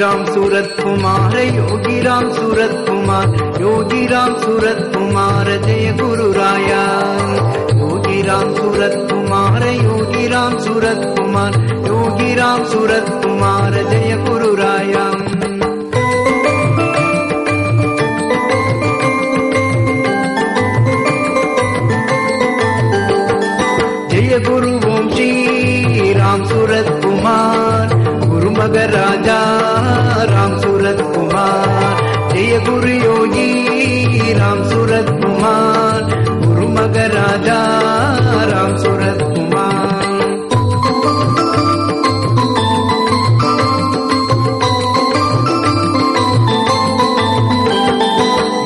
ராம் சூரத் குமார யோகி ராம் சூரத் குமார் யோகி ராம் சூரத் குமார ஜெய குரு ராயா யோகி ராம் சூரத் குமார யோகி ராம் சூரத் குமார் யோகி ராம் சூரத் குமார ஜெய குரு ராயா जय गुरु ओम श्री राम सूरत कुमार गुरु मगराजा राम सूरत कुमार जय गुरु योगी राम सूरत कुमार गुरु मगराजा राम सूरत कुमार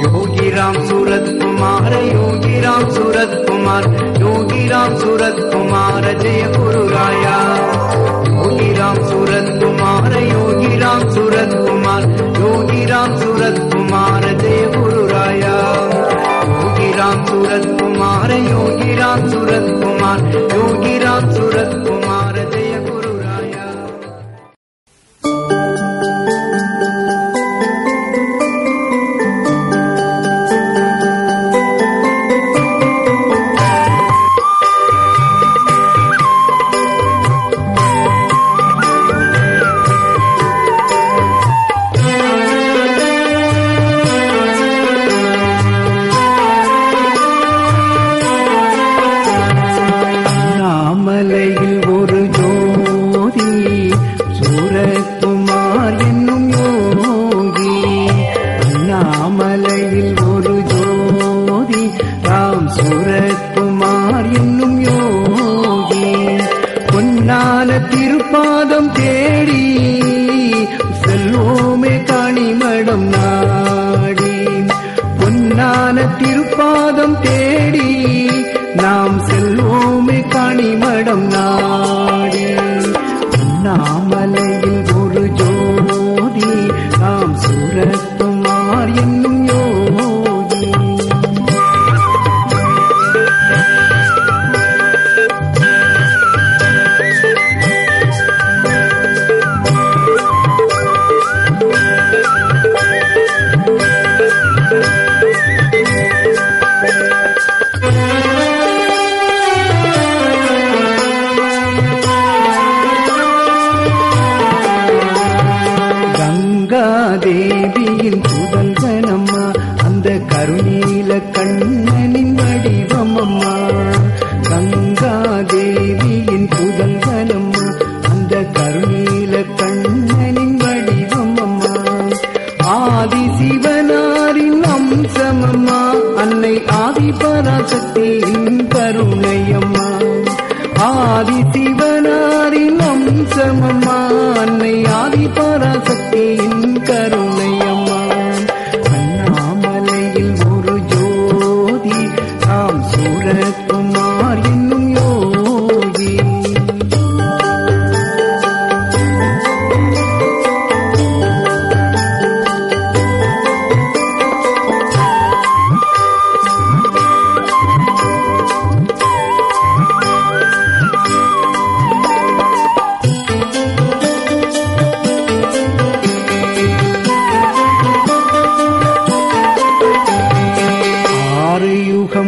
योगी राम सूरत कुमार योगी राम सूरत कुमार योगी राम सूरत कुमार जय गुरु राया योगी राम सूरत कुमार योगी राम सूरत कुमार योगी राम सूरत कुमार जय गुरु राया योगी राम सूरत कुमार योगी राम सूरत कुमार योगी राम सूरत कुमार जय गुरु राया திருப்பாதம் தேடி செல்வோமே காணிமடம் நாடி பொன்னான திருப்பாதம் தேடி நாம் செல்வோமே காணிமடம் நாடி அண்ணாமலையில் ஒரு ஜோதி நாம் சூரத்குமார் என்னும் யோகி தேவியின் புதல்வனம்மா அந்த கருணீல கண்ணனின் வடிவமம்மா கங்கா தேவியின் புதல்வனம்மா அந்த கருணீல கண்ணனின் வடிவமம்மா ஆதி சிவனாரின் அம்சமம்மா அன்னை ஆதி பராசக்தியின் கருணையம்மா ஆதி சிவனாரின் அம்சமம்மா அன்னை ஆதி பராசக்தியின் கருணையம்மா அண்ணாமலையில் ஒரு ஜோதி நாம் சூரத்குமார் என்னும் யோகி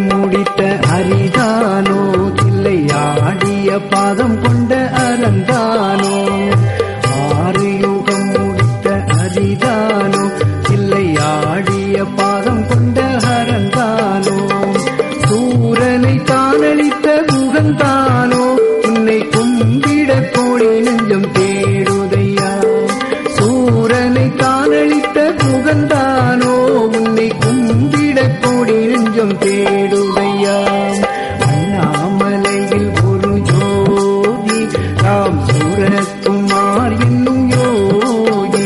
முடித்த அரிதானோ இல்லை ஆடிய பாதம் கொண்ட அறந்தானோ ஆறு யுகம் முடித்த அரிதானோ இல்லை ஆடிய பாதம் கொண்ட அறந்தானோ சூரனை தானளித்த முகந்தானோ உன்னை கும்பிட கோடி நெஞ்சம் தேடுதையா சூரனை தானளித்த முகந்தானோ உன்னை கும்பிட கோடி நெஞ்சம் தேடுதையா அண்ணாமலையில் ஒரு ஜோதி ராம் சூரத்குமார் என்னும் யோகி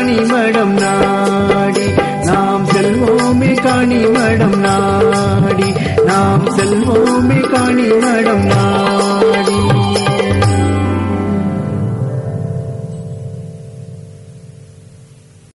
காணிமடம் நாடி நாம் செல்வோமே காணிமடம் நாடி நாம் செல்வோமே காணிமடம் நாடி